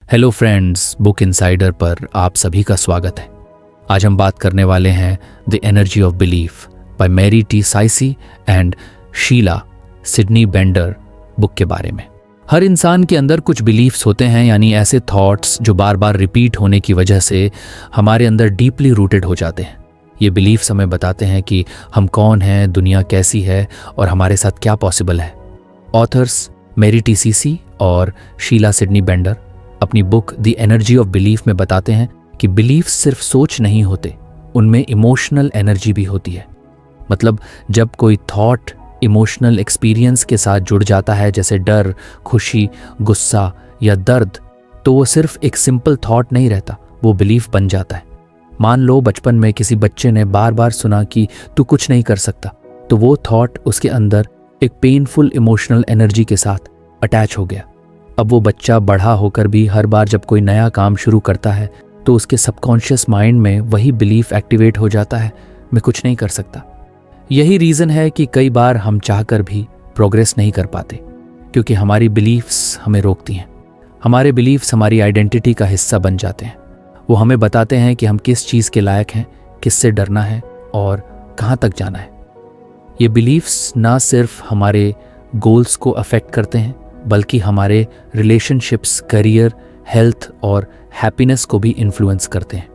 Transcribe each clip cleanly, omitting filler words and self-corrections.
Hello friends, book insider पर आप सभी का स्वागत है। आज हम बात करने वाले हैं the energy of belief by Mary T Saisy and Sheila Sydney Bender book के बारे में। हर इंसान के अंदर कुछ बिलीफ्स होते हैं, यानी ऐसे थॉट्स जो बार बार रिपीट होने की वजह से हमारे अंदर डीपली रूटेड हो जाते हैं। ये बिलीफ्स हमें बताते हैं कि हम कौन हैं, दुनिया कैसी है और हमारे साथ क्या पॉसिबल है। ऑथर्स मैरी टी साइसी और शीला सिडनी बेंडर अपनी book the energy of belief में बताते हैं कि बिलीफ्स सिर्फ सोच नहीं होते, उनमें इमोशनल एनर्जी भी होती है। मतलब जब कोई थॉट इमोशनल एक्सपीरियंस के साथ जुड़ जाता है, जैसे डर, खुशी, गुस्सा या दर्द, तो वो सिर्फ एक सिंपल थॉट नहीं रहता, वो बिलीफ बन जाता है। मान लो बचपन में किसी बच्चे ने बार बार सुना कि तू कुछ नहीं कर सकता, तो वो थॉट उसके अंदर एक पेनफुल इमोशनल एनर्जी के साथ अटैच हो गया। अब वो बच्चा बड़ा होकर भी हर बार जब कोई नया काम शुरू करता है तो उसके सबकॉन्शियस माइंड में वही बिलीफ एक्टिवेट हो जाता है, मैं कुछ नहीं कर सकता। यही रीज़न है कि कई बार हम चाहकर भी प्रोग्रेस नहीं कर पाते, क्योंकि हमारी बिलीफ्स हमें रोकती हैं। हमारे बिलीफ्स हमारी आइडेंटिटी का हिस्सा बन जाते हैं। वो हमें बताते हैं कि हम किस चीज़ के लायक हैं, किससे डरना है और कहाँ तक जाना है। ये बिलीफ्स ना सिर्फ हमारे गोल्स को अफेक्ट करते हैं, बल्कि हमारे रिलेशनशिप्स, करियर, हेल्थ और हैप्पीनेस को भी इन्फ्लुएंस करते हैं।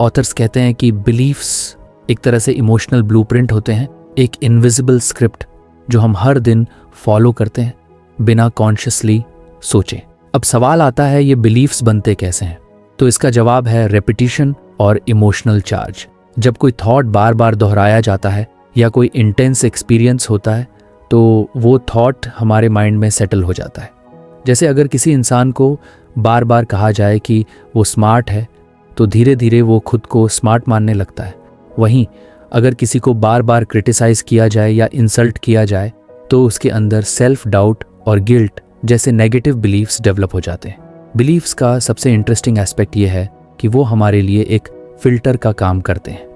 ऑथर्स कहते हैं कि बिलीफ्स एक तरह से इमोशनल ब्लूप्रिंट होते हैं, एक इनविजिबल स्क्रिप्ट जो हम हर दिन फॉलो करते हैं बिना कॉन्शियसली सोचे। अब सवाल आता है, ये बिलीफ्स बनते कैसे हैं? तो इसका जवाब है रेपिटिशन और इमोशनल चार्ज। जब कोई थॉट बार बार दोहराया जाता है या कोई इंटेंस एक्सपीरियंस होता है तो वो थॉट हमारे माइंड में सेटल हो जाता है। जैसे अगर किसी इंसान को बार बार कहा जाए कि वो स्मार्ट है, तो धीरे धीरे वो खुद को स्मार्ट मानने लगता है। वहीं अगर किसी को बार बार क्रिटिसाइज किया जाए या इंसल्ट किया जाए तो उसके अंदर सेल्फ डाउट और गिल्ट जैसे नेगेटिव बिलीफ्स डेवलप हो जाते हैं। बिलीफ्स का सबसे इंटरेस्टिंग एस्पेक्ट ये है कि वो हमारे लिए एक फिल्टर का काम करते हैं।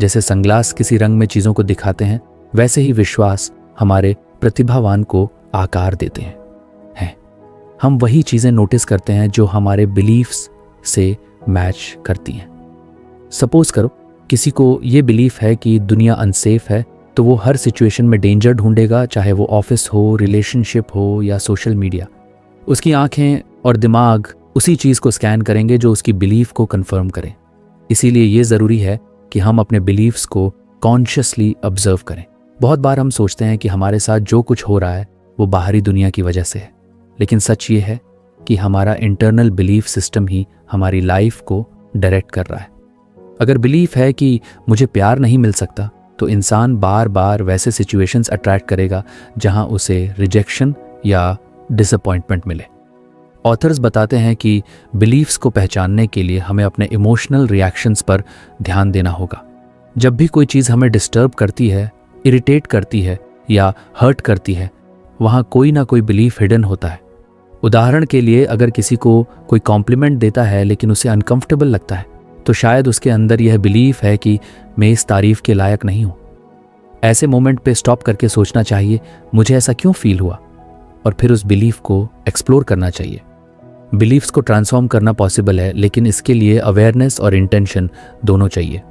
जैसे सनग्लास किसी रंग में चीज़ों को दिखाते हैं, वैसे ही विश्वास हमारे प्रतिभावान को आकार देते हैं। हम वही चीज़ें नोटिस करते हैं जो हमारे बिलीफ्स से मैच करती हैं। सपोज करो किसी को ये बिलीफ है कि दुनिया अनसेफ है, तो वो हर सिचुएशन में डेंजर ढूंढेगा, चाहे वो ऑफिस हो, रिलेशनशिप हो या सोशल मीडिया। उसकी आंखें और दिमाग उसी चीज़ को स्कैन करेंगे जो उसकी बिलीफ को कंफर्म करे। इसीलिए ये ज़रूरी है कि हम अपने बिलीफ्स को कॉन्शियसली ऑब्जर्व करें। बहुत बार हम सोचते हैं कि हमारे साथ जो कुछ हो रहा है वो बाहरी दुनिया की वजह से है, लेकिन सच ये है कि हमारा इंटरनल बिलीफ सिस्टम ही हमारी लाइफ को डायरेक्ट कर रहा है। अगर बिलीफ है कि मुझे प्यार नहीं मिल सकता, तो इंसान बार बार वैसे सिचुएशंस अट्रैक्ट करेगा जहां उसे रिजेक्शन या डिसअपॉइंटमेंट मिले। ऑथर्स बताते हैं कि बिलीफ्स को पहचानने के लिए हमें अपने इमोशनल रिएक्शंस पर ध्यान देना होगा। जब भी कोई चीज़ हमें डिस्टर्ब करती है, इरिटेट करती है या हर्ट करती है, वहाँ कोई ना कोई बिलीफ हिडन होता है। उदाहरण के लिए, अगर किसी को कोई कॉम्प्लीमेंट देता है लेकिन उसे अनकंफर्टेबल लगता है, तो शायद उसके अंदर यह बिलीफ है कि मैं इस तारीफ के लायक नहीं हूँ। ऐसे मोमेंट पे स्टॉप करके सोचना चाहिए, मुझे ऐसा क्यों फील हुआ, और फिर उस बिलीफ को एक्सप्लोर करना चाहिए। बिलीफ्स को ट्रांसफॉर्म करना पॉसिबल है, लेकिन इसके लिए अवेयरनेस और इंटेंशन दोनों चाहिए।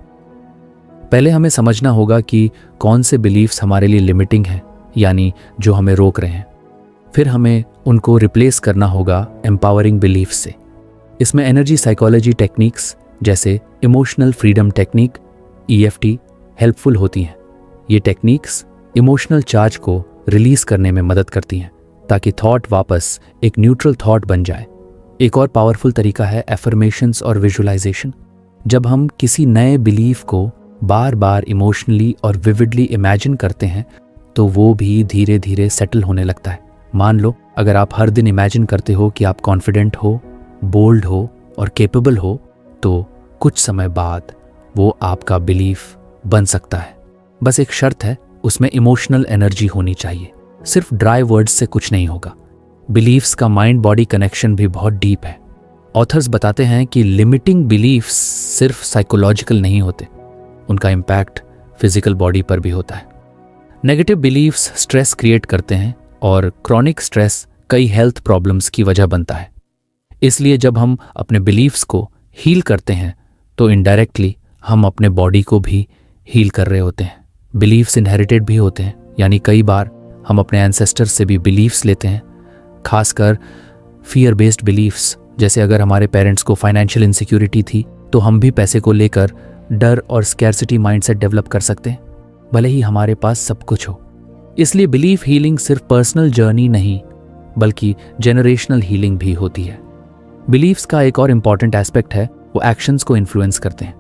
पहले हमें समझना होगा कि कौन से बिलीफ्स हमारे लिए लिमिटिंग हैं, यानी जो हमें रोक रहे हैं। फिर हमें उनको रिप्लेस करना होगा एम्पावरिंग बिलीफ्स से। इसमें एनर्जी साइकोलॉजी टेक्निक्स जैसे emotional freedom technique, EFT helpful होती हैं। ये टेक्निक्स इमोशनल चार्ज को रिलीज करने में मदद करती हैं, ताकि थॉट वापस एक न्यूट्रल थॉट बन जाए। एक और पावरफुल तरीका है एफर्मेशंस और विजुअलाइजेशन। जब हम किसी नए बिलीफ को बार बार इमोशनली और विविडली इमेजिन करते हैं, तो वो भी धीरे धीरे सेटल होने लगता है। मान लो अगर आप हर दिन इमेजिन करते हो कि आप कॉन्फिडेंट हो, बोल्ड हो और कैपेबल हो, तो कुछ समय बाद वो आपका बिलीफ बन सकता है। बस एक शर्त है, उसमें इमोशनल एनर्जी होनी चाहिए। सिर्फ ड्राई वर्ड्स से कुछ नहीं होगा। बिलीफ्स का माइंड बॉडी कनेक्शन भी बहुत डीप है। ऑथर्स बताते हैं कि लिमिटिंग बिलीफ्स सिर्फ साइकोलॉजिकल नहीं होते, उनका इम्पैक्ट फिजिकल बॉडी पर भी होता है। नेगेटिव बिलीफ्स स्ट्रेस क्रिएट करते हैं और क्रॉनिक स्ट्रेस कई हेल्थ प्रॉब्लम्स की वजह बनता है। इसलिए जब हम अपने बिलीफ्स को हील करते हैं तो इनडायरेक्टली हम अपने बॉडी को भी हील कर रहे होते हैं। बिलीफ्स इनहेरिटेड भी होते हैं, यानी कई बार हम अपने एंसेस्टर्स से भी बिलीफ्स लेते हैं, खासकर फियर बेस्ड बिलीफ्स। जैसे अगर हमारे पेरेंट्स को फाइनेंशियल इनसिक्योरिटी थी तो हम भी पैसे को लेकर डर और स्कैर्सिटी माइंडसेट डेवलप कर सकते हैं, भले ही हमारे पास सब कुछ हो। इसलिए बिलीफ हीलिंग सिर्फ पर्सनल जर्नी नहीं बल्कि जेनरेशनल हीलिंग भी होती है। बिलीफ्स का एक और इम्पॉर्टेंट एस्पेक्ट है, वो एक्शंस को इन्फ्लुएंस करते हैं।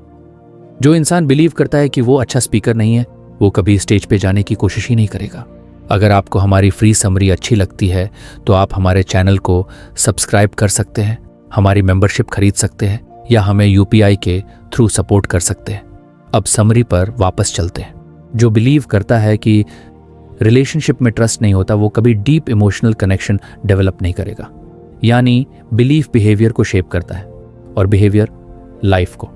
जो इंसान बिलीव करता है कि वो अच्छा स्पीकर नहीं है, वो कभी स्टेज पे जाने की कोशिश ही नहीं करेगा। अगर आपको हमारी फ्री समरी अच्छी लगती है तो आप हमारे चैनल को सब्सक्राइब कर सकते हैं, हमारी मेंबरशिप खरीद सकते हैं या हमें यूपीआई के थ्रू सपोर्ट कर सकते हैं। अब समरी पर वापस चलते हैं। जो बिलीव करता है कि रिलेशनशिप में ट्रस्ट नहीं होता, वो कभी डीप इमोशनल कनेक्शन डेवलप नहीं करेगा। यानी बिलीफ बिहेवियर को शेप करता है और बिहेवियर लाइफ को।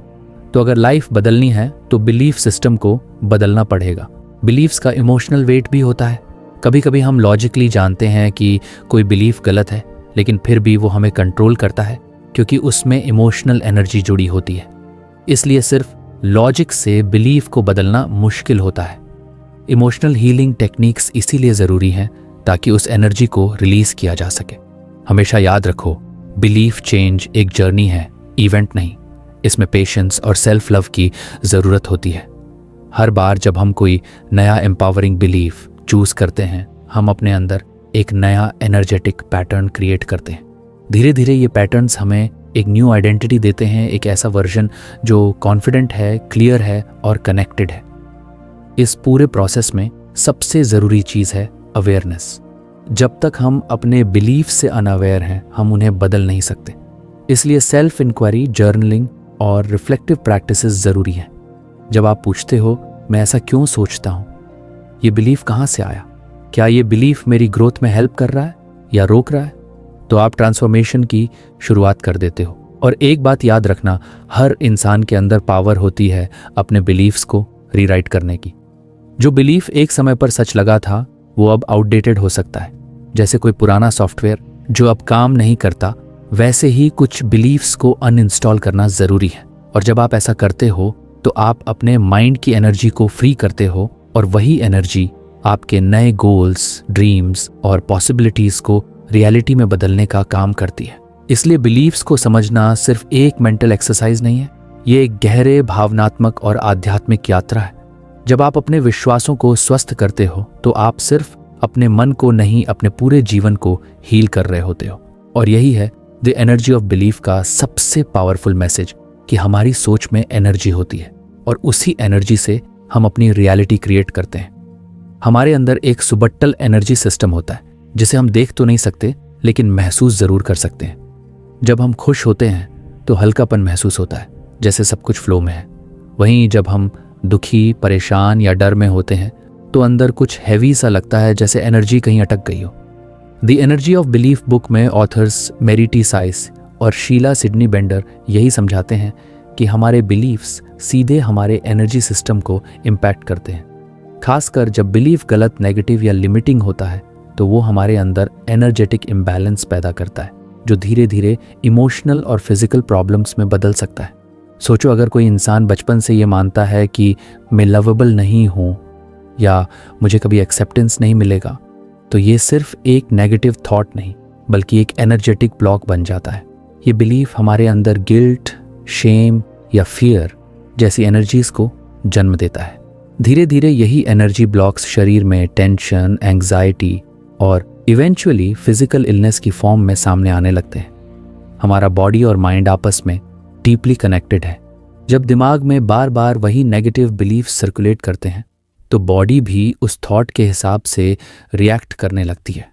तो अगर लाइफ बदलनी है तो बिलीफ सिस्टम को बदलना पड़ेगा। बिलीफ्स का इमोशनल वेट भी होता है। कभी कभी हम लॉजिकली जानते हैं कि कोई बिलीफ गलत है, लेकिन फिर भी वो हमें कंट्रोल करता है क्योंकि उसमें इमोशनल एनर्जी जुड़ी होती है। इसलिए सिर्फ लॉजिक से बिलीफ को बदलना मुश्किल होता है। इमोशनल हीलिंग टेक्निक्स इसीलिए ज़रूरी हैं ताकि उस एनर्जी को रिलीज किया जा सके। हमेशा याद रखो, बिलीफ चेंज एक जर्नी है, इवेंट नहीं। इसमें पेशेंस और सेल्फ लव की ज़रूरत होती है। हर बार जब हम कोई नया एम्पावरिंग बिलीफ चूज करते हैं, हम अपने अंदर एक नया एनर्जेटिक पैटर्न क्रिएट करते हैं। धीरे धीरे ये पैटर्न्स हमें एक न्यू आइडेंटिटी देते हैं, एक ऐसा वर्जन जो कॉन्फिडेंट है, क्लियर है और कनेक्टेड है। इस पूरे प्रोसेस में सबसे ज़रूरी चीज़ है अवेयरनेस। जब तक हम अपने बिलीफ से अनअवेयर हैं, हम उन्हें बदल नहीं सकते। इसलिए सेल्फ इंक्वायरी, जर्नलिंग और रिफ्लेक्टिव प्रैक्टिसेस ज़रूरी हैं। जब आप पूछते हो मैं ऐसा क्यों सोचता हूँ, ये बिलीफ कहाँ से आया, क्या ये बिलीफ मेरी ग्रोथ में हेल्प कर रहा है या रोक रहा है, तो आप ट्रांसफॉर्मेशन की शुरुआत कर देते हो। और एक बात याद रखना, हर इंसान के अंदर पावर होती है अपने बिलीफ्स को रीराइट करने की। जो बिलीफ एक समय पर सच लगा था वो अब आउटडेटेड हो सकता है। जैसे कोई पुराना सॉफ्टवेयर जो अब काम नहीं करता, वैसे ही कुछ बिलीफ्स को अनइंस्टॉल करना ज़रूरी है। और जब आप ऐसा करते हो तो आप अपने माइंड की एनर्जी को फ्री करते हो और वही एनर्जी आपके नए गोल्स, ड्रीम्स और पॉसिबिलिटीज़ को रियलिटी में बदलने का काम करती है। इसलिए बिलीफ्स को समझना सिर्फ एक मेंटल एक्सरसाइज नहीं है, ये एक गहरे भावनात्मक और आध्यात्मिक यात्रा है। जब आप अपने विश्वासों को स्वस्थ करते हो तो आप सिर्फ अपने मन को नहीं, अपने पूरे जीवन को हील कर रहे होते हो। और यही है द एनर्जी ऑफ बिलीफ का सबसे पावरफुल मैसेज, कि हमारी सोच में एनर्जी होती है और उसी एनर्जी से हम अपनी रियलिटी क्रिएट करते हैं। हमारे अंदर एक सुबट्टल एनर्जी सिस्टम होता है जिसे हम देख तो नहीं सकते लेकिन महसूस ज़रूर कर सकते हैं। जब हम खुश होते हैं तो हल्कापन महसूस होता है, जैसे सब कुछ फ्लो में है। वहीं जब हम दुखी, परेशान या डर में होते हैं तो अंदर कुछ हैवी सा लगता है, जैसे एनर्जी कहीं अटक गई हो। The energy of belief book में ऑथर्स मैरी टी साइस और शीला सिडनी बेंडर यही समझाते हैं कि हमारे बिलीफ्स सीधे हमारे एनर्जी सिस्टम को इम्पैक्ट करते हैं। खासकर जब बिलीफ गलत, नेगेटिव या लिमिटिंग होता है तो वो हमारे अंदर एनर्जेटिक इम्बैलेंस पैदा करता है, जो धीरे धीरे इमोशनल और फिजिकल प्रॉब्लम्स में बदल सकता है। सोचो, अगर कोई इंसान बचपन से ये मानता है कि मैं लवेबल नहीं हूँ या मुझे कभी एक्सेप्टेंस नहीं मिलेगा, तो ये सिर्फ एक नेगेटिव थॉट नहीं बल्कि एक एनर्जेटिक ब्लॉक बन जाता है। ये बिलीफ हमारे अंदर गिल्ट, शेम या फियर जैसी एनर्जीज को जन्म देता है। धीरे धीरे यही एनर्जी ब्लॉक्स शरीर में टेंशन, एंग्जाइटी और इवेंचुअली फिजिकल इलनेस की फॉर्म में सामने आने लगते हैं। हमारा बॉडी और माइंड आपस में डीपली कनेक्टेड है। जब दिमाग में बार बार वही नेगेटिव बिलीफ सर्कुलेट करते हैं तो बॉडी भी उस थॉट के हिसाब से रिएक्ट करने लगती है।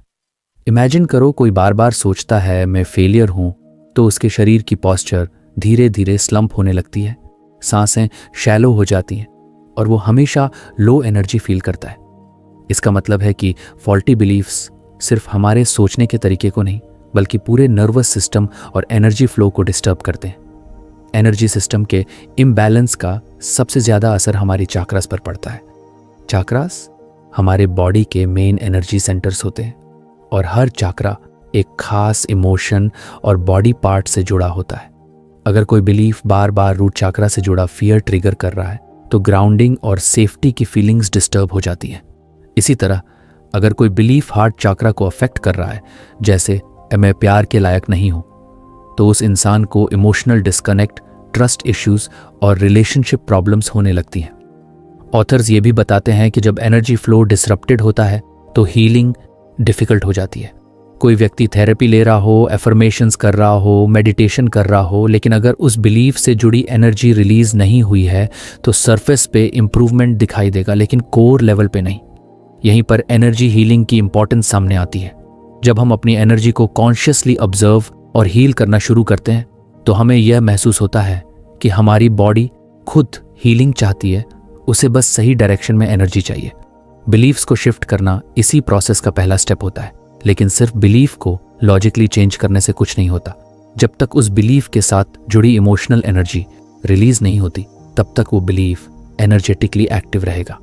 इमेजिन करो, कोई बार बार सोचता है मैं फेलियर हूं, तो उसके शरीर की पोस्चर धीरे धीरे स्लंप होने लगती है, सांसें शैलो हो जाती हैं और वो हमेशा लो एनर्जी फील करता है। इसका मतलब है कि फॉल्टी बिलीफ्स सिर्फ हमारे सोचने के तरीके को नहीं बल्कि पूरे नर्वस सिस्टम और एनर्जी फ्लो को डिस्टर्ब करते हैं। एनर्जी सिस्टम के इम्बैलेंस का सबसे ज़्यादा असर हमारी चाक्रास पर पड़ता है। चाक्रास हमारे बॉडी के मेन एनर्जी सेंटर्स होते हैं और हर चाक्रा एक खास इमोशन और बॉडी पार्ट से जुड़ा होता है। अगर कोई बिलीफ बार बार रूट चक्रा से जुड़ा फियर ट्रिगर कर रहा है तो ग्राउंडिंग और सेफ्टी की फीलिंग्स डिस्टर्ब हो जाती हैं। इसी तरह अगर कोई बिलीफ हार्ट चक्रा को अफेक्ट कर रहा है, जैसे मैं प्यार के लायक नहीं हूं, तो उस इंसान को इमोशनल डिस्कनेक्ट, ट्रस्ट इश्यूज और रिलेशनशिप प्रॉब्लम्स होने लगती हैं। ऑथर्स ये भी बताते हैं कि जब एनर्जी फ्लो डिसरप्टेड होता है तो हीलिंग डिफिकल्ट हो जाती है। कोई व्यक्ति थेरेपी ले रहा हो, एफर्मेशंस कर रहा हो, मेडिटेशन कर रहा हो, लेकिन अगर उस बिलीफ से जुड़ी एनर्जी रिलीज नहीं हुई है तो सरफेस पे इंप्रूवमेंट दिखाई देगा, लेकिन कोर लेवल पे नहीं। यहीं पर एनर्जी हीलिंग की इंपॉर्टेंस सामने आती है। जब हम अपनी एनर्जी को कॉन्शियसली ऑब्जर्व और हील करना शुरू करते हैं तो हमें यह महसूस होता है कि हमारी बॉडी खुद हीलिंग चाहती है, उसे बस सही डायरेक्शन में एनर्जी चाहिए। बिलीफ्स को शिफ्ट करना इसी प्रोसेस का पहला स्टेप होता है, लेकिन सिर्फ बिलीफ को लॉजिकली चेंज करने से कुछ नहीं होता। जब तक उस बिलीफ के साथ जुड़ी इमोशनल एनर्जी रिलीज नहीं होती तब तक वो बिलीफ एनर्जेटिकली एक्टिव रहेगा।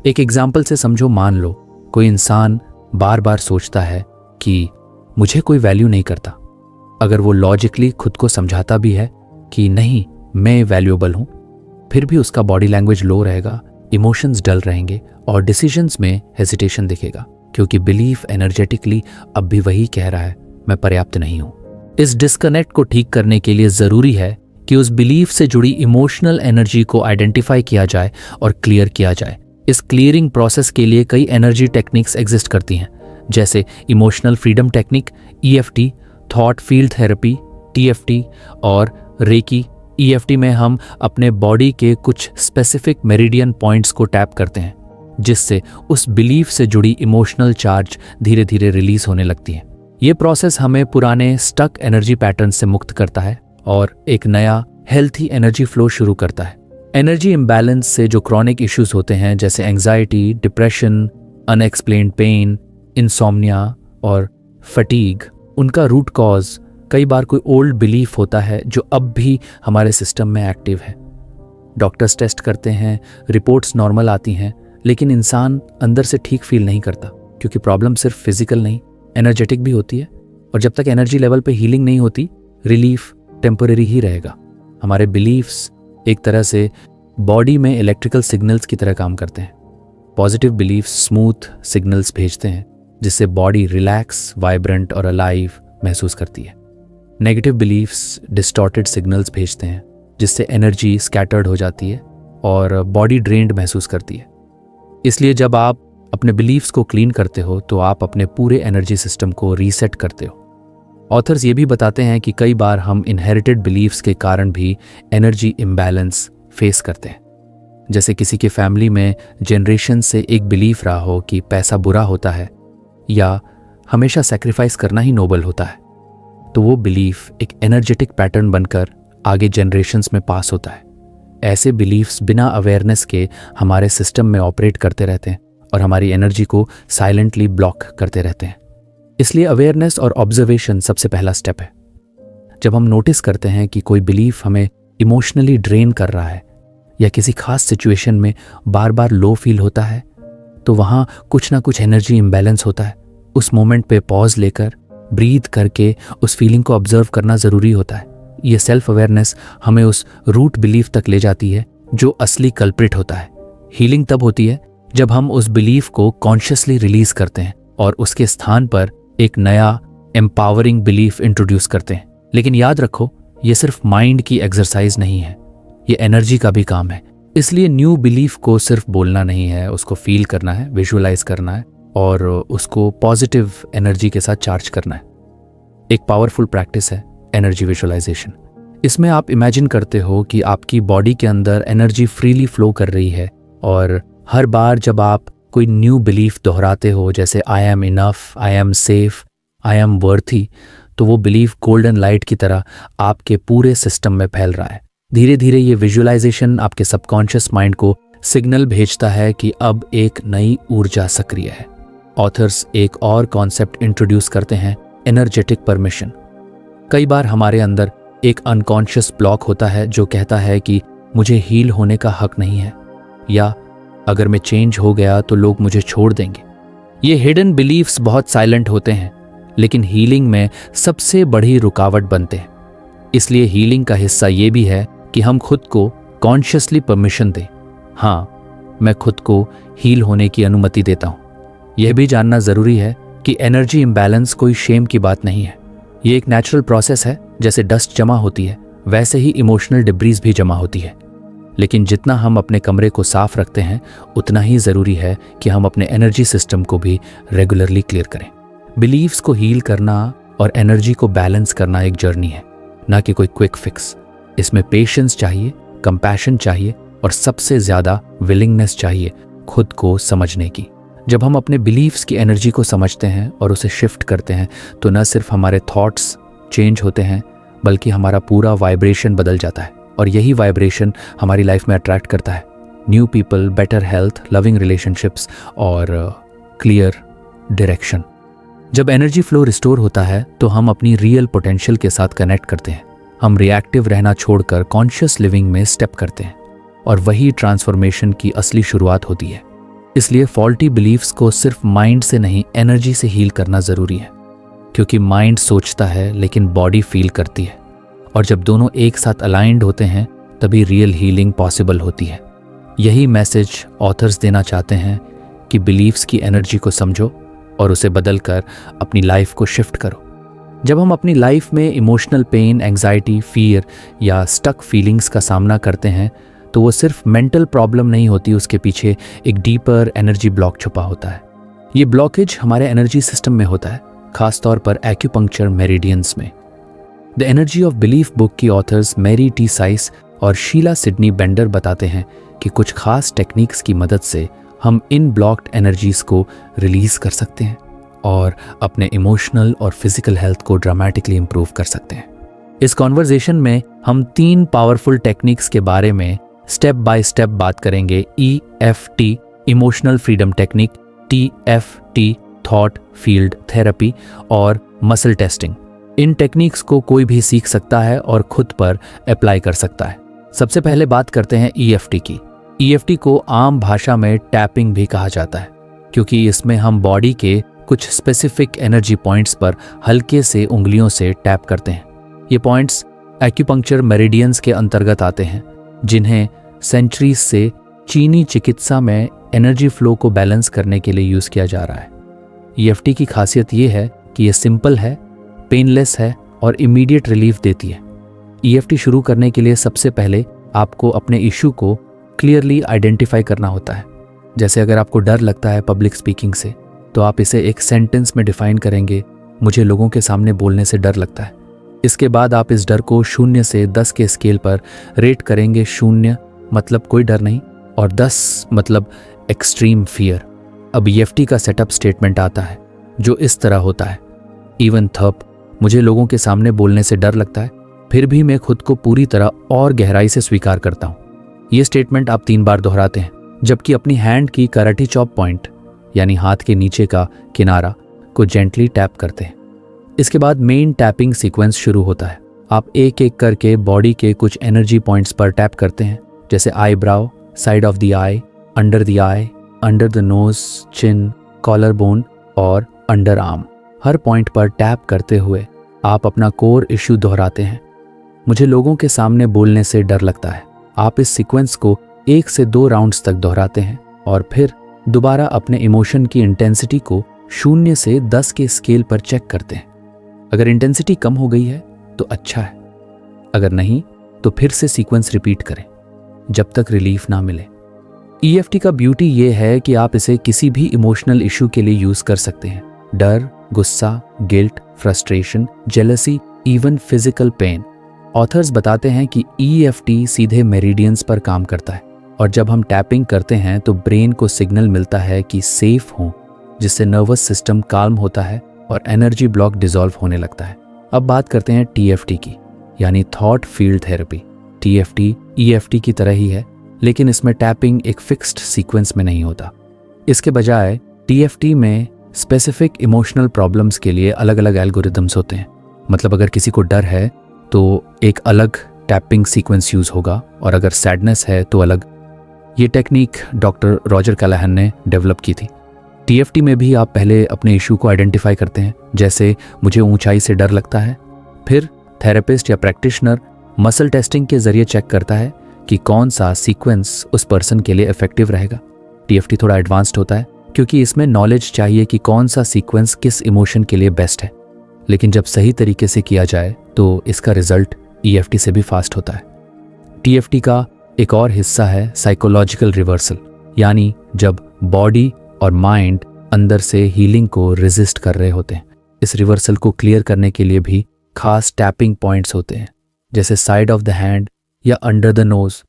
एक एग्जाम्पल से समझो, मान लो कोई इंसान बार बार सोचता है कि मुझे कोई वैल्यू नहीं करता। अगर वो लॉजिकली खुद को समझाता भी है कि नहीं, मैं वैल्यूएबल हूं, फिर भी उसका बॉडी लैंग्वेज लो रहेगा, इमोशंस डल रहेंगे और डिसीजंस में हेजिटेशन दिखेगा, क्योंकि बिलीफ एनर्जेटिकली अब भी वही कह रहा है, मैं पर्याप्त नहीं हूं। इस डिस्कनेक्ट को ठीक करने के लिए जरूरी है कि उस बिलीफ से जुड़ी इमोशनल एनर्जी को आइडेंटिफाई किया जाए और क्लियर किया जाए। इस क्लियरिंग प्रोसेस के लिए कई एनर्जी टेक्निक्स एग्जिस्ट करती हैं, जैसे emotional freedom technique, EFT, thought field therapy, TFT और रेकी। EFT में हम अपने बॉडी के कुछ स्पेसिफिक मेरिडियन पॉइंट्स को टैप करते हैं, जिससे उस बिलीफ से जुड़ी इमोशनल चार्ज धीरे धीरे रिलीज होने लगती है। ये प्रोसेस हमें पुराने स्टक एनर्जी पैटर्न से मुक्त करता है और एक नया हेल्थी एनर्जी फ्लो शुरू करता है। एनर्जी इम्बैलेंस से जो क्रॉनिक इश्यूज होते हैं, जैसे anxiety, depression, unexplained pain, insomnia और फटीग, उनका रूट कॉज कई बार कोई ओल्ड बिलीफ होता है जो अब भी हमारे सिस्टम में एक्टिव है। डॉक्टर्स टेस्ट करते हैं, रिपोर्ट्स नॉर्मल आती हैं, लेकिन इंसान अंदर से ठीक फील नहीं करता, क्योंकि प्रॉब्लम सिर्फ फिजिकल नहीं, एनर्जेटिक भी होती है। और जब तक एनर्जी लेवल पे हीलिंग नहीं होती, रिलीफ टेम्पररी ही रहेगा। हमारे बिलीफ्स एक तरह से बॉडी में इलेक्ट्रिकल सिग्नल्स की तरह काम करते हैं। पॉजिटिव बिलीफ्स स्मूथ सिग्नल्स भेजते हैं, जिससे बॉडी रिलैक्स, वाइब्रेंट और अलाइव महसूस करती है। नेगेटिव बिलीफ्स डिस्टॉर्टेड सिग्नल्स भेजते हैं, जिससे एनर्जी स्कैटर्ड हो जाती है और बॉडी ड्रेन्ड महसूस करती है। इसलिए जब आप अपने बिलीफ्स को क्लीन करते हो तो आप अपने पूरे एनर्जी सिस्टम को रीसेट करते हो। ऑथर्स ये भी बताते हैं कि कई बार हम इनहेरिटेड बिलीफ्स के कारण भी एनर्जी इम्बैलेंस फेस करते हैं। जैसे किसी के फैमिली में जनरेशन से एक बिलीफ रहा हो कि पैसा बुरा होता है या हमेशा सैक्रिफाइस करना ही नोबल होता है, तो वो बिलीफ एक एनर्जेटिक पैटर्न बनकर आगे जनरेशन्स में पास होता है। ऐसे बिलीफ्स बिना अवेयरनेस के हमारे सिस्टम में ऑपरेट करते रहते हैं और हमारी एनर्जी को साइलेंटली ब्लॉक करते रहते हैं। इसलिए अवेयरनेस और ऑब्जर्वेशन सबसे पहला स्टेप है। जब हम नोटिस करते हैं कि कोई बिलीफ हमें इमोशनली ड्रेन कर रहा है या किसी खास सिचुएशन में बार बार लो फील होता है, तो वहाँ कुछ ना कुछ एनर्जी इम्बैलेंस होता है। उस मोमेंट पे पॉज लेकर ब्रीथ करके उस फीलिंग को ऑब्जर्व करना ज़रूरी होता है। ये सेल्फ अवेयरनेस हमें उस रूट बिलीफ तक ले जाती है जो असली कल्प्रिट होता है। हीलिंग तब होती है जब हम उस बिलीफ को कॉन्शियसली रिलीज करते हैं और उसके स्थान पर एक नया एम्पावरिंग बिलीफ इंट्रोड्यूस करते हैं। लेकिन याद रखो, ये सिर्फ माइंड की एक्सरसाइज नहीं है, ये एनर्जी का भी काम है। इसलिए न्यू बिलीफ को सिर्फ बोलना नहीं है, उसको फील करना है, विजुअलाइज करना है और उसको पॉजिटिव एनर्जी के साथ चार्ज करना है। एक पावरफुल प्रैक्टिस है एनर्जी विजुअलाइजेशन। इसमें आप इमेजिन करते हो कि आपकी बॉडी के अंदर एनर्जी फ्रीली फ्लो कर रही है और हर बार जब आप कोई न्यू बिलीफ दोहराते हो, जैसे I am enough, I am safe, I am worthy, तो वो बिलीफ गोल्डन लाइट की तरह आपके पूरे सिस्टम में फैल रहा है। धीरे धीरे ये विजुअलाइजेशन आपके सबकॉन्शियस माइंड को सिग्नल भेजता है कि अब एक नई ऊर्जा सक्रिय है। ऑथर्स एक और कॉन्सेप्ट इंट्रोड्यूस करते हैं, एनर्जेटिक परमिशन। कई बार हमारे अंदर एक अनकॉन्शियस ब्लॉक होता है जो कहता है कि मुझे हील होने का हक नहीं है, या अगर मैं चेंज हो गया तो लोग मुझे छोड़ देंगे। ये हिडन बिलीफ्स बहुत साइलेंट होते हैं, लेकिन हीलिंग में सबसे बड़ी रुकावट बनते हैं। इसलिए हीलिंग का हिस्सा ये भी है कि हम खुद को कॉन्शियसली परमिशन दें। हाँ, मैं खुद को हील होने की अनुमति देता हूँ। यह भी जानना ज़रूरी है कि एनर्जी इम्बैलेंस कोई शेम की बात नहीं है। ये एक नेचुरल प्रोसेस है। जैसे डस्ट जमा होती है, वैसे ही इमोशनल डिब्रीज भी जमा होती है। लेकिन जितना हम अपने कमरे को साफ रखते हैं, उतना ही ज़रूरी है कि हम अपने एनर्जी सिस्टम को भी रेगुलरली क्लियर करें। बिलीव्स को हील करना और एनर्जी को बैलेंस करना एक जर्नी है, ना कि कोई क्विक फिक्स। इसमें पेशेंस चाहिए, कंपैशन चाहिए और सबसे ज़्यादा विलिंगनेस चाहिए खुद को समझने की। जब हम अपने बिलीव्स की एनर्जी को समझते हैं और उसे शिफ्ट करते हैं, तो न सिर्फ हमारे थॉट्स चेंज होते हैं, बल्कि हमारा पूरा वाइब्रेशन बदल जाता है। और यही वाइब्रेशन हमारी लाइफ में अट्रैक्ट करता है new people, better health, loving relationships और क्लियर डायरेक्शन। जब एनर्जी फ्लो रिस्टोर होता है तो हम अपनी रियल पोटेंशियल के साथ कनेक्ट करते हैं। हम रिएक्टिव रहना छोड़कर कॉन्शियस लिविंग में स्टेप करते हैं और वही ट्रांसफॉर्मेशन की असली शुरुआत होती है। इसलिए फॉल्टी बिलीव्स को सिर्फ माइंड से नहीं, एनर्जी से हील करना ज़रूरी है, क्योंकि माइंड सोचता है लेकिन बॉडी फील करती है। और जब दोनों एक साथ अलाइंड होते हैं, तभी रियल हीलिंग पॉसिबल होती है। यही मैसेज ऑथर्स देना चाहते हैं कि बिलीव्स की एनर्जी को समझो और उसे बदलकर अपनी लाइफ को शिफ्ट करो। जब हम अपनी लाइफ में इमोशनल पेन, एंग्जाइटी, फियर या स्टक फीलिंग्स का सामना करते हैं, तो वो सिर्फ मेंटल प्रॉब्लम नहीं होती, उसके पीछे एक डीपर एनर्जी ब्लॉक छुपा होता है। ये ब्लॉकेज हमारे एनर्जी सिस्टम में होता है, खासतौर पर एक्यूपंक्चर मेरिडियंस में। The energy of belief book की ऑथर्स मैरी टी साइस और शीला सिडनी बेंडर बताते हैं कि कुछ खास टेक्निक्स की मदद से हम इन ब्लॉक्ड एनर्जीज को रिलीज कर सकते हैं और अपने इमोशनल और फिजिकल हेल्थ को ड्रामेटिकली इंप्रूव कर सकते हैं। इस कॉन्वर्जेशन में हम 3 पावरफुल टेक्निक्स के बारे में स्टेप बाय स्टेप बात करेंगे। EFT emotional freedom technique, TFT thought field therapy और मसल टेस्टिंग। इन टेक्निक्स को कोई भी सीख सकता है और खुद पर अप्लाई कर सकता है। सबसे पहले बात करते हैं EFT की। EFT को आम भाषा में टैपिंग भी कहा जाता है, क्योंकि इसमें हम बॉडी के कुछ स्पेसिफिक एनर्जी पॉइंट्स पर हल्के से उंगलियों से टैप करते हैं। ये पॉइंट्स एक्यूपंक्चर मेरिडियंस के अंतर्गत आते हैं, जिन्हें सेंचुरीज से चीनी चिकित्सा में एनर्जी फ्लो को बैलेंस करने के लिए यूज़ किया जा रहा है। EFT की खासियत ये है कि ये सिंपल है, पेनलेस है और इमीडिएट रिलीफ देती है। EFT शुरू करने के लिए सबसे पहले आपको अपने इशू को क्लियरली आइडेंटिफाई करना होता है। जैसे अगर आपको डर लगता है पब्लिक स्पीकिंग से, तो आप इसे एक सेंटेंस में डिफाइन करेंगे, मुझे लोगों के सामने बोलने से डर लगता है। इसके बाद आप इस डर को 0 से 10 के स्केल पर रेट करेंगे। 0 मतलब कोई डर नहीं और 10 मतलब एक्सट्रीम फियर। अब EFT का सेटअप स्टेटमेंट आता है जो इस तरह होता है। इवन थप, मुझे लोगों के सामने बोलने से डर लगता है, फिर भी मैं खुद को पूरी तरह और गहराई से स्वीकार करता हूँ। ये स्टेटमेंट आप 3 बार दोहराते हैं, जबकि अपनी हैंड की कराटी चॉप पॉइंट यानी हाथ के नीचे का किनारा को जेंटली टैप करते हैं। इसके बाद मेन टैपिंग सीक्वेंस शुरू होता है। आप एक एक करके बॉडी के कुछ एनर्जी पॉइंट्स पर टैप करते हैं, जैसे eyebrow, side of the eye, under the eye, under the nose, chin, collar bone और अंडर आर्म। हर पॉइंट पर टैप करते हुए आप अपना कोर इश्यू दोहराते हैं। मुझे लोगों के सामने बोलने से डर लगता है। आप इस सीक्वेंस को 1 से 2 राउंड्स तक दोहराते हैं और फिर दोबारा अपने इमोशन की इंटेंसिटी को 0 से 10 के स्केल पर चेक करते हैं। अगर इंटेंसिटी कम हो गई है तो अच्छा है, अगर नहीं तो फिर से सीक्वेंस रिपीट करें जब तक रिलीफ ना मिले। EFT का ब्यूटी ये है कि आप इसे किसी भी इमोशनल इशू के लिए यूज कर सकते हैं। डर, गुस्सा, guilt, frustration, jealousy, even physical pain. Authors बताते हैं कि EFT सीधे मेरिडियंस पर काम करता है और जब हम टैपिंग करते हैं तो ब्रेन को सिग्नल मिलता है कि सेफ हो, जिससे नर्वस सिस्टम काल्म होता है और एनर्जी ब्लॉक डिसॉल्व होने लगता है। अब बात करते हैं TFT की, यानी thought field therapy. TFT EFT की तरह ही है, लेकिन इसमें टैपिंग एक फिक्स्ड सीक्वेंस में नहीं होता। इसके बजाय TFT में स्पेसिफिक इमोशनल प्रॉब्लम्स के लिए अलग अलग एल्गोरिदम्स होते हैं। मतलब अगर किसी को डर है तो एक अलग टैपिंग सीक्वेंस यूज होगा और अगर सैडनेस है तो अलग। ये टेक्निक डॉक्टर रॉजर कैलाहन ने डेवलप की थी। TFT में भी आप पहले अपने इशू को आइडेंटिफाई करते हैं, जैसे मुझे ऊंचाई से डर लगता है। फिर थेरेपिस्ट या प्रैक्टिशनर मसल टेस्टिंग के जरिए चेक करता है कि कौन सा सीक्वेंस उस पर्सन के लिए इफेक्टिव रहेगा। TFT थोड़ा एडवांस्ड होता है क्योंकि इसमें नॉलेज चाहिए कि कौन सा सीक्वेंस किस इमोशन के लिए बेस्ट है, लेकिन जब सही तरीके से किया जाए तो इसका रिजल्ट EFT से भी फास्ट होता है। TFT का एक और हिस्सा है साइकोलॉजिकल रिवर्सल, यानी जब बॉडी और माइंड अंदर से हीलिंग को रेजिस्ट कर रहे होते हैं। इस रिवर्सल को क्लियर करने के लिए भी खास टैपिंग पॉइंट्स होते हैं, जैसे साइड ऑफ द हैंड या अंडर द नोज,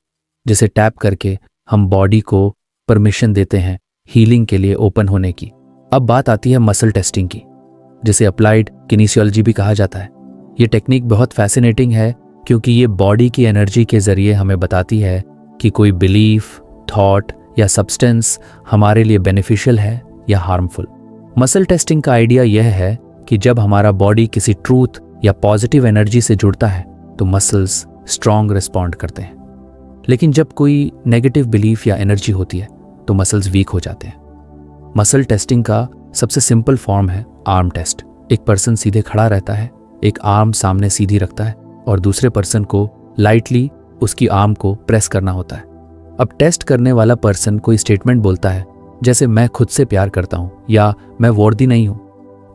जिसे टैप करके हम बॉडी को परमिशन देते हैं हीलिंग के लिए ओपन होने की। अब बात आती है मसल टेस्टिंग की, जिसे अप्लाइड किनेसियोलॉजी भी कहा जाता है। ये टेक्निक बहुत फैसिनेटिंग है क्योंकि ये बॉडी की एनर्जी के जरिए हमें बताती है कि कोई बिलीफ, थॉट या सब्सटेंस हमारे लिए बेनिफिशियल है या हार्मफुल। मसल टेस्टिंग का आइडिया यह है कि जब हमारा बॉडी किसी ट्रूथ या पॉजिटिव एनर्जी से जुड़ता है तो मसल्स स्ट्रॉन्ग रिस्पॉन्ड करते हैं, लेकिन जब कोई नेगेटिव बिलीफ या एनर्जी होती है तो मसल्स वीक हो जाते हैं। मसल टेस्टिंग का सबसे सिंपल फॉर्म है आर्म टेस्ट। एक पर्सन सीधे खड़ा रहता है, एक आर्म सामने सीधी रखता है और दूसरे पर्सन को लाइटली उसकी आर्म को प्रेस करना होता है। अब टेस्ट करने वाला पर्सन कोई स्टेटमेंट बोलता है, जैसे मैं खुद से प्यार करता हूं या मैं वर्दी नहीं हूं,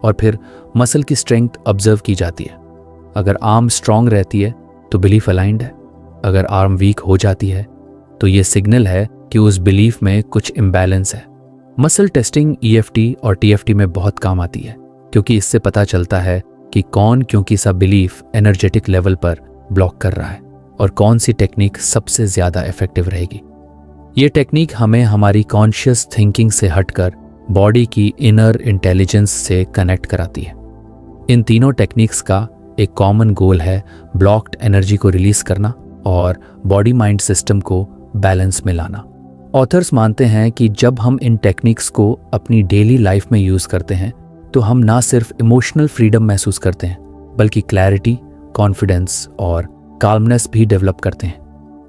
और फिर मसल की स्ट्रेंथ ऑब्जर्व की जाती है। अगर आर्म स्ट्रांग रहती है तो बिलीफ अलाइंड है, अगर आर्म वीक हो जाती है तो ये सिग्नल है कि उस बिलीफ में कुछ इम्बैलेंस है। मसल टेस्टिंग EFT और TFT में बहुत काम आती है क्योंकि इससे पता चलता है कि कौन क्योंकि सा बिलीफ एनर्जेटिक लेवल पर ब्लॉक कर रहा है और कौन सी टेक्निक सबसे ज़्यादा इफेक्टिव रहेगी। ये टेक्निक हमें हमारी कॉन्शियस थिंकिंग से हटकर बॉडी की इनर इंटेलिजेंस से कनेक्ट कराती है। इन तीनों टेक्निक्स का एक कॉमन गोल है ब्लॉक्ड एनर्जी को रिलीज करना और बॉडी माइंड सिस्टम को बैलेंस में लाना। ऑथर्स मानते हैं कि जब हम इन टेक्निक्स को अपनी डेली लाइफ में यूज़ करते हैं तो हम ना सिर्फ इमोशनल फ्रीडम महसूस करते हैं बल्कि क्लैरिटी, कॉन्फिडेंस और काल्मनेस भी डेवलप करते हैं।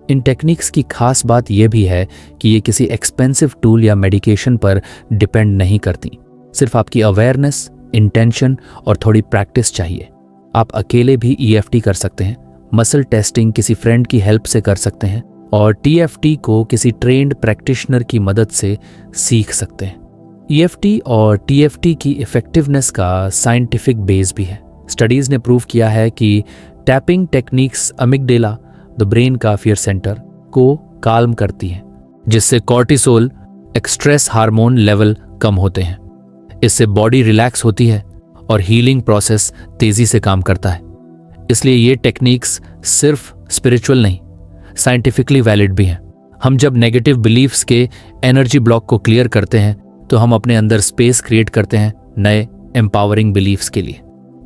इन टेक्निक्स की खास बात यह भी है कि ये किसी एक्सपेंसिव टूल या मेडिकेशन पर डिपेंड नहीं करती। सिर्फ आपकी अवेयरनेस, इंटेंशन और थोड़ी प्रैक्टिस चाहिए। आप अकेले भी EFT कर सकते हैं, मसल टेस्टिंग किसी फ्रेंड की हेल्प से कर सकते हैं और TFT को किसी ट्रेंड प्रैक्टिशनर की मदद से सीख सकते हैं। EFT और TFT की इफेक्टिवनेस का साइंटिफिक बेस भी है। स्टडीज ने प्रूव किया है कि टैपिंग टेक्निक्स अमिगडेला, द ब्रेन का फियर सेंटर, को काल्म करती हैं, जिससे कॉर्टिसोल, स्ट्रेस हार्मोन लेवल कम होते हैं। इससे बॉडी रिलैक्स होती है और हीलिंग प्रोसेस तेजी से काम करता है। इसलिए ये टेक्निक्स सिर्फ स्पिरिचुअल नहीं, साइंटिफिकली वैलिड भी हैं। हम जब नेगेटिव बिलीफ्स के एनर्जी ब्लॉक को क्लियर करते हैं तो हम अपने अंदर स्पेस क्रिएट करते हैं नए एम्पावरिंग बिलीफ्स के लिए।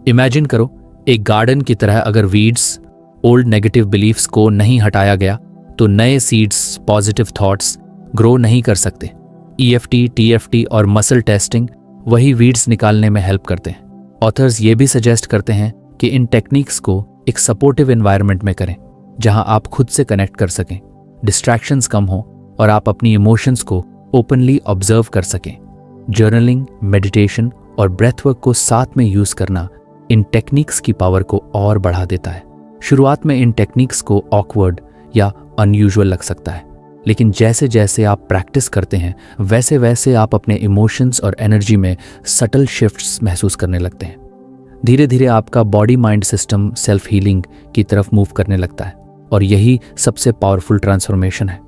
इमेजिन करो, एक गार्डन की तरह अगर वीड्स, ओल्ड नेगेटिव बिलीफ्स को नहीं हटाया गया तो नए सीड्स, पॉजिटिव थॉट्स ग्रो नहीं कर सकते। EFT, TFT और मसल टेस्टिंग वही वीड्स निकालने में हेल्प करते हैं। ऑथर्स ये भी सजेस्ट करते हैं कि इन टेक्निक्स को एक सपोर्टिव एनवायरनमेंट में करें जहां आप खुद से कनेक्ट कर सकें, डिस्ट्रैक्शंस कम हो और आप अपनी इमोशंस को ओपनली ऑब्जर्व कर सकें। जर्नलिंग, मेडिटेशन और ब्रेथवर्क को साथ में यूज करना इन टेक्निक्स की पावर को और बढ़ा देता है। शुरुआत में इन टेक्निक्स को ऑकवर्ड या अनयूजुअल लग सकता है, लेकिन जैसे जैसे आप प्रैक्टिस करते हैं वैसे वैसे आप अपने इमोशंस और एनर्जी में सटल शिफ्ट्स महसूस करने लगते हैं। धीरे धीरे आपका body mind system self healing की तरफ मूव करने लगता है और यही सबसे पावरफुल ट्रांसफॉर्मेशन है।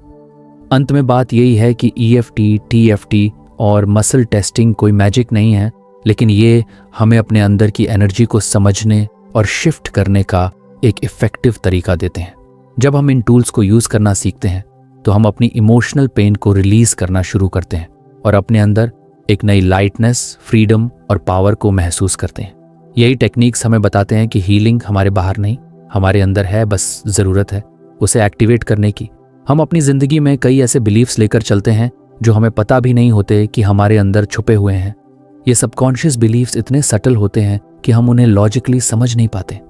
अंत में बात यही है कि EFT, TFT और मसल टेस्टिंग कोई मैजिक नहीं है, लेकिन ये हमें अपने अंदर की एनर्जी को समझने और शिफ्ट करने का एक इफेक्टिव तरीका देते हैं। जब हम इन टूल्स को यूज करना सीखते हैं तो हम अपनी इमोशनल पेन को रिलीज करना शुरू करते हैं और अपने अंदर एक नई लाइटनेस, फ्रीडम और पावर को महसूस करते हैं। यही टेक्निक्स हमें बताते हैं कि हीलिंग हमारे बाहर नहीं, हमारे अंदर है, बस ज़रूरत है उसे एक्टिवेट करने की। हम अपनी ज़िंदगी में कई ऐसे बिलीफ्स लेकर चलते हैं जो हमें पता भी नहीं होते कि हमारे अंदर छुपे हुए हैं। ये सबकॉन्शियस बिलीफ्स इतने सटल होते हैं कि हम उन्हें लॉजिकली समझ नहीं पाते,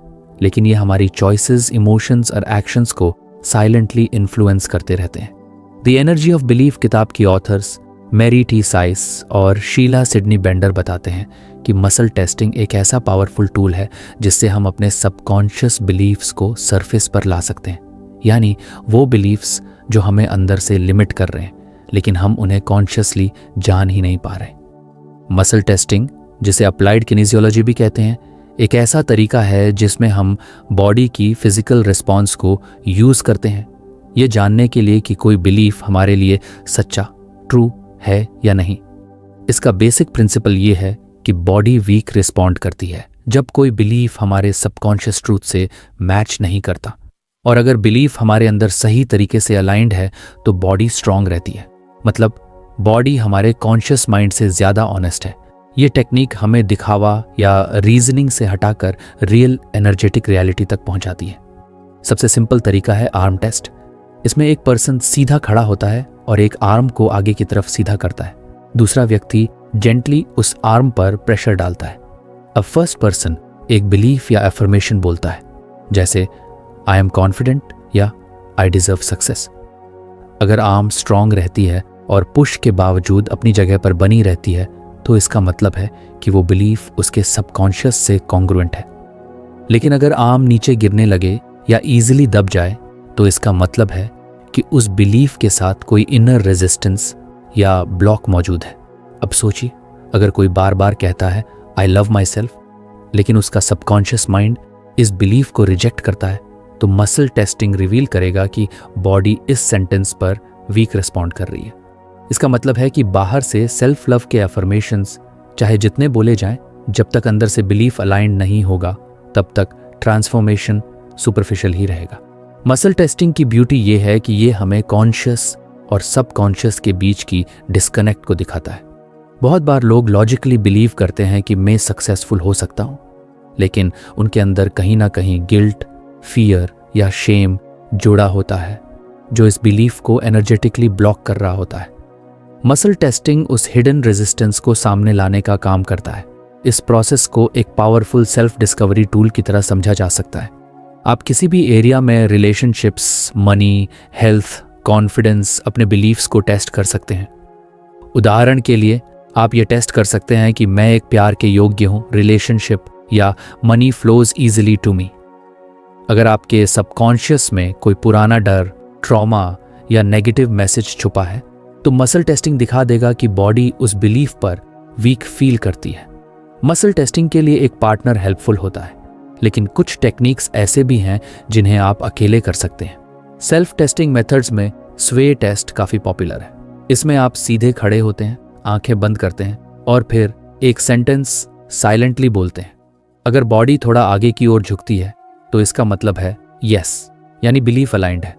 लेकिन ये हमारी चॉइसेस, इमोशंस और एक्शंस को साइलेंटली इन्फ्लुएंस करते रहते हैं। द एनर्जी ऑफ बिलीफ किताब की ऑथर्स मैरी टी साइस और शीला सिडनी बेंडर बताते हैं कि मसल टेस्टिंग एक ऐसा पावरफुल टूल है जिससे हम अपने सबकॉन्शियस बिलीफ्स को सरफेस पर ला सकते हैं, यानी वो बिलीफ्स जो हमें अंदर से लिमिट कर रहे हैं लेकिन हम उन्हें कॉन्शियसली जान ही नहीं पा रहे। मसल टेस्टिंग, जिसे अप्लाइड किनेसियोलॉजी भी कहते हैं, एक ऐसा तरीका है जिसमें हम बॉडी की फिजिकल रिस्पॉन्स को यूज़ करते हैं ये जानने के लिए कि कोई बिलीफ हमारे लिए सच्चा, ट्रू है या नहीं। इसका बेसिक प्रिंसिपल ये है कि बॉडी वीक रिस्पॉन्ड करती है जब कोई बिलीफ हमारे सबकॉन्शियस ट्रूथ से मैच नहीं करता, और अगर बिलीफ हमारे अंदर सही तरीके से अलाइंड है तो बॉडी स्ट्रांग रहती है। मतलब बॉडी हमारे कॉन्शियस माइंड से ज़्यादा ऑनेस्ट है। ये टेक्निक हमें दिखावा या रीजनिंग से हटाकर रियल एनर्जेटिक रियलिटी तक पहुंचाती है। सबसे सिंपल तरीका है आर्म टेस्ट। इसमें एक पर्सन सीधा खड़ा होता है और एक आर्म को आगे की तरफ सीधा करता है। दूसरा व्यक्ति जेंटली उस आर्म पर प्रेशर डालता है। अब फर्स्ट पर्सन एक बिलीफ या अफर्मेशन बोलता है, जैसे आई एम कॉन्फिडेंट या आई डिजर्व सक्सेस। अगर आर्म स्ट्रांग रहती है और पुश के बावजूद अपनी जगह पर बनी रहती है तो इसका मतलब है कि वो बिलीफ उसके सबकॉन्शियस से कॉन्ग्रुएंट है। लेकिन अगर आर्म नीचे गिरने लगे या इजीली दब जाए तो इसका मतलब है कि उस बिलीफ के साथ कोई इनर रेजिस्टेंस या ब्लॉक मौजूद है। अब सोचिए, अगर कोई बार बार कहता है आई लव माई सेल्फ लेकिन उसका सबकॉन्शियस माइंड इस बिलीफ को रिजेक्ट करता है तो मसल टेस्टिंग रिवील करेगा कि बॉडी इस सेंटेंस पर वीक रिस्पॉन्ड कर रही है। इसका मतलब है कि बाहर से सेल्फ लव के अफर्मेशंस चाहे जितने बोले जाएं, जब तक अंदर से बिलीफ अलाइंड नहीं होगा तब तक ट्रांसफॉर्मेशन सुपरफिशियल ही रहेगा। मसल टेस्टिंग की ब्यूटी ये है कि ये हमें कॉन्शियस और सबकॉन्शियस के बीच की डिस्कनेक्ट को दिखाता है। बहुत बार लोग लॉजिकली बिलीव करते हैं कि मैं सक्सेसफुल हो सकता हूं, लेकिन उनके अंदर कहीं ना कहीं गिल्ट, फियर या शेम जुड़ा होता है जो इस बिलीफ को एनर्जेटिकली ब्लॉक कर रहा होता है। मसल टेस्टिंग उस हिडन रेजिस्टेंस को सामने लाने का काम करता है। इस प्रोसेस को एक पावरफुल सेल्फ डिस्कवरी टूल की तरह समझा जा सकता है। आप किसी भी एरिया में रिलेशनशिप्स, मनी, हेल्थ, कॉन्फिडेंस, अपने बिलीफ्स को टेस्ट कर सकते हैं। उदाहरण के लिए आप ये टेस्ट कर सकते हैं कि मैं एक प्यार के योग्य हूँ, रिलेशनशिप या money flows easily to me. अगर आपके सबकॉन्शियस में कोई पुराना डर, ट्रॉमा या नेगेटिव मैसेज छुपा है तो मसल टेस्टिंग दिखा देगा कि बॉडी उस बिलीफ पर वीक फील करती है। मसल टेस्टिंग के लिए एक पार्टनर हेल्पफुल होता है, लेकिन कुछ टेक्निक्स ऐसे भी हैं जिन्हें आप अकेले कर सकते हैं। सेल्फ टेस्टिंग मेथड्स में स्वे टेस्ट काफ़ी पॉपुलर है। इसमें आप सीधे खड़े होते हैं, आंखें बंद करते हैं और फिर एक सेंटेंस साइलेंटली बोलते हैं। अगर बॉडी थोड़ा आगे की ओर झुकती है तो इसका मतलब है यस, यानी बिलीफ अलाइंड है,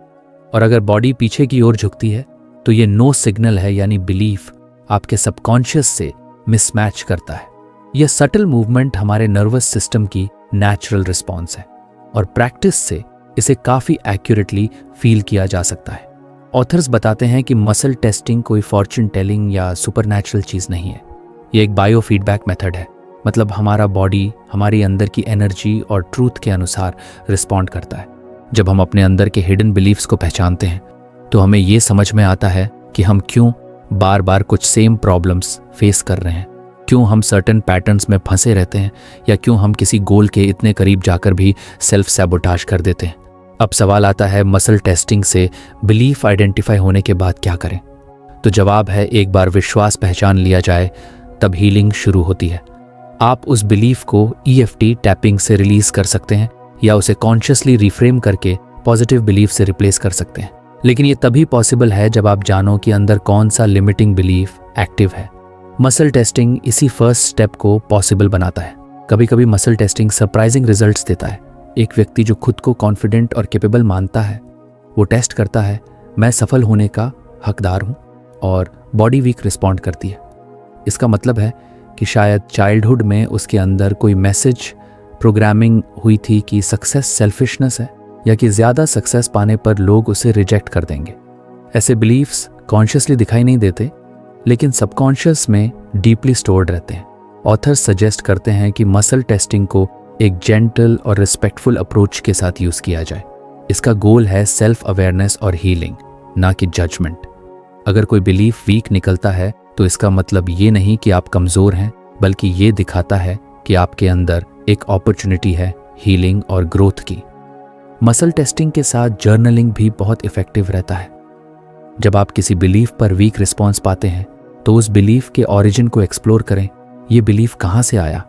और अगर बॉडी पीछे की ओर झुकती है तो ये नो सिग्नल है, यानी बिलीफ आपके सबकॉन्शियस से मिसमैच करता है। यह सटल मूवमेंट हमारे नर्वस सिस्टम की नेचुरल रिस्पॉन्स है और प्रैक्टिस से इसे काफ़ी एक्यूरेटली फील किया जा सकता है। ऑथर्स बताते हैं कि मसल टेस्टिंग कोई फॉर्चून टेलिंग या सुपरनैचुरल चीज़ नहीं है। ये एक बायो फीडबैक मेथड है। मतलब हमारा बॉडी हमारी अंदर की एनर्जी और ट्रूथ के अनुसार रिस्पॉन्ड करता है। जब हम अपने अंदर के हिडन बिलीफ्स को पहचानते हैं तो हमें ये समझ में आता है कि हम क्यों बार बार कुछ सेम प्रॉब्लम्स फेस कर रहे हैं, क्यों हम सर्टेन पैटर्न्स में फंसे रहते हैं, या क्यों हम किसी गोल के इतने करीब जाकर भी सेल्फ सैबोटाज कर देते हैं। अब सवाल आता है, मसल टेस्टिंग से बिलीफ आइडेंटिफाई होने के बाद क्या करें? तो जवाब है, एक बार विश्वास पहचान लिया जाए तब हीलिंग शुरू होती है। आप उस बिलीफ को EFT टैपिंग से रिलीज कर सकते हैं या उसे कॉन्शियसली रिफ्रेम करके पॉजिटिव बिलीफ से रिप्लेस कर सकते हैं। लेकिन ये तभी पॉसिबल है जब आप जानो कि अंदर कौन सा लिमिटिंग बिलीफ एक्टिव है। मसल टेस्टिंग इसी फर्स्ट स्टेप को पॉसिबल बनाता है। कभी कभी मसल टेस्टिंग सरप्राइजिंग रिजल्ट्स देता है। एक व्यक्ति जो खुद को कॉन्फिडेंट और कैपेबल मानता है वो टेस्ट करता है, मैं सफल होने का हकदार हूँ, और बॉडी वीक रिस्पॉन्ड करती है। इसका मतलब है कि शायद चाइल्डहुड में उसके अंदर कोई मैसेज प्रोग्रामिंग हुई थी कि सक्सेस सेल्फिशनेस है, या कि ज़्यादा सक्सेस पाने पर लोग उसे रिजेक्ट कर देंगे। ऐसे बिलीफ्स कॉन्शियसली दिखाई नहीं देते लेकिन सबकॉन्शियस में डीपली स्टोर्ड रहते हैं। ऑथर्स सजेस्ट करते हैं कि मसल टेस्टिंग को एक जेंटल और रिस्पेक्टफुल अप्रोच के साथ यूज़ किया जाए। इसका गोल है सेल्फ अवेयरनेस और हीलिंग, ना कि जजमेंट। अगर कोई बिलीफ वीक निकलता है तो इसका मतलब ये नहीं कि आप कमज़ोर हैं, बल्कि ये दिखाता है कि आपके अंदर एक अपॉर्चुनिटी है हीलिंग और ग्रोथ की। मसल टेस्टिंग के साथ जर्नलिंग भी बहुत इफ़ेक्टिव रहता है। जब आप किसी बिलीफ पर वीक रिस्पॉन्स पाते हैं तो उस बिलीफ के ओरिजिन को एक्सप्लोर करें। ये बिलीफ कहाँ से आया?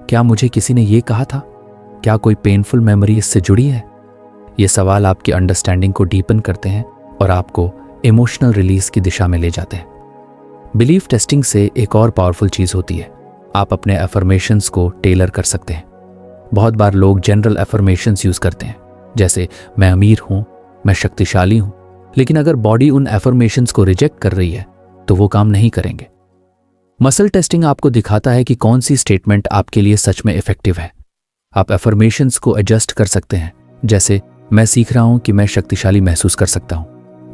क्या मुझे किसी ने ये कहा था? क्या कोई पेनफुल मेमोरी इससे जुड़ी है? ये सवाल आपकी अंडरस्टैंडिंग को डीपन करते हैं और आपको इमोशनल रिलीज की दिशा में ले जाते हैं। बिलीफ टेस्टिंग से एक और पावरफुल चीज़ होती है, आप अपने अफर्मेशंस को टेलर कर सकते हैं। बहुत बार लोग जनरल अफर्मेशंस यूज़ करते हैं, जैसे मैं अमीर हूँ, मैं शक्तिशाली हूँ, लेकिन अगर बॉडी उन अफर्मेशंस को रिजेक्ट कर रही है तो वो काम नहीं करेंगे। मसल टेस्टिंग आपको दिखाता है कि कौन सी स्टेटमेंट आपके लिए सच में इफेक्टिव है। आप अफर्मेशंस को एडजस्ट कर सकते हैं, जैसे मैं सीख रहा हूं कि मैं शक्तिशाली महसूस कर सकता हूं,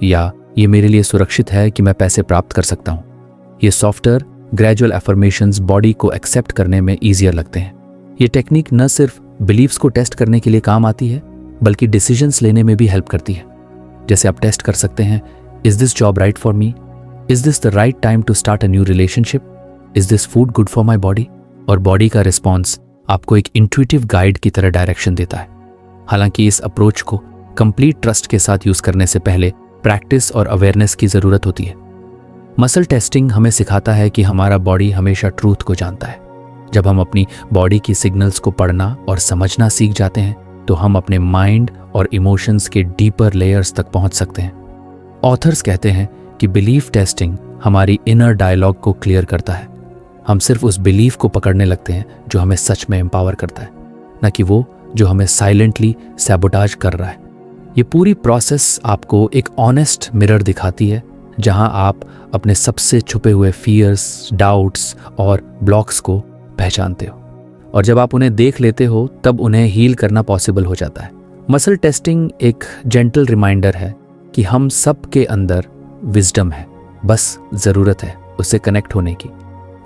या ये मेरे लिए सुरक्षित है कि मैं पैसे प्राप्त कर सकता हूं। ये सॉफ्टवेयर ग्रेजुअल अफर्मेशंस बॉडी को एक्सेप्ट करने में ईजियर लगते हैं। ये टेक्निक न सिर्फ बिलीव्स को टेस्ट करने के लिए काम आती है, बल्कि डिसीजंस लेने में भी हेल्प करती है। जैसे आप टेस्ट कर सकते हैं, is this job right for me? Is this the right time to start a new relationship? Is this food good for my body? और बॉडी का रिस्पॉन्स आपको एक इंट्यूटिव गाइड की तरह डायरेक्शन देता है। हालांकि इस अप्रोच को कंप्लीट ट्रस्ट के साथ यूज करने से पहले प्रैक्टिस और अवेयरनेस की जरूरत होती है। मसल टेस्टिंग हमें सिखाता है कि हमारा बॉडी हमेशा ट्रूथ को जानता है। जब हम अपनी बॉडी की सिग्नल्स को पढ़ना और समझना सीख जाते हैं तो हम अपने माइंड और इमोशंस के डीपर लेयर्स तक पहुंच सकते हैं। ऑथर्स कहते हैं कि बिलीफ टेस्टिंग हमारी इनर डायलॉग को क्लियर करता है। हम सिर्फ उस बिलीफ को पकड़ने लगते हैं जो हमें सच में एम्पावर करता है, न कि वो जो हमें साइलेंटली सैबोटाज कर रहा है। ये पूरी प्रोसेस आपको एक ऑनेस्ट मिरर दिखाती है, जहां आप अपने सबसे छुपे हुए फियर्स, डाउट्स और ब्लॉक्स को पहचानते हो, और जब आप उन्हें देख लेते हो तब उन्हें हील करना पॉसिबल हो जाता है। मसल टेस्टिंग एक जेंटल रिमाइंडर है कि हम सब के अंदर विजडम है, बस ज़रूरत है उससे कनेक्ट होने की।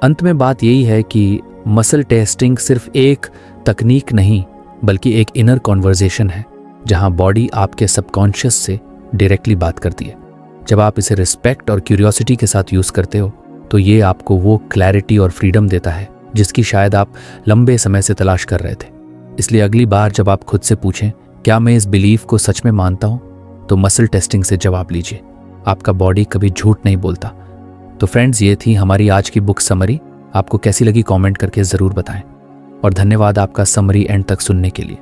अंत में बात यही है कि मसल टेस्टिंग सिर्फ एक तकनीक नहीं, बल्कि एक इनर कॉन्वर्जेशन है, जहां बॉडी आपके सबकॉन्शियस से डायरेक्टली बात करती है। जब आप इसे रिस्पेक्ट और क्यूरियोसिटी के साथ यूज़ करते हो तो ये आपको वो क्लैरिटी और फ्रीडम देता है जिसकी शायद आप लंबे समय से तलाश कर रहे थे। इसलिए अगली बार जब आप खुद से पूछें, क्या मैं इस बिलीफ को सच में मानता हूँ, तो मसल टेस्टिंग से जवाब लीजिए। आपका बॉडी कभी झूठ नहीं बोलता। तो फ्रेंड्स, ये थी हमारी आज की बुक समरी। आपको कैसी लगी कमेंट करके ज़रूर बताएं, और धन्यवाद आपका समरी एंड तक सुनने के लिए।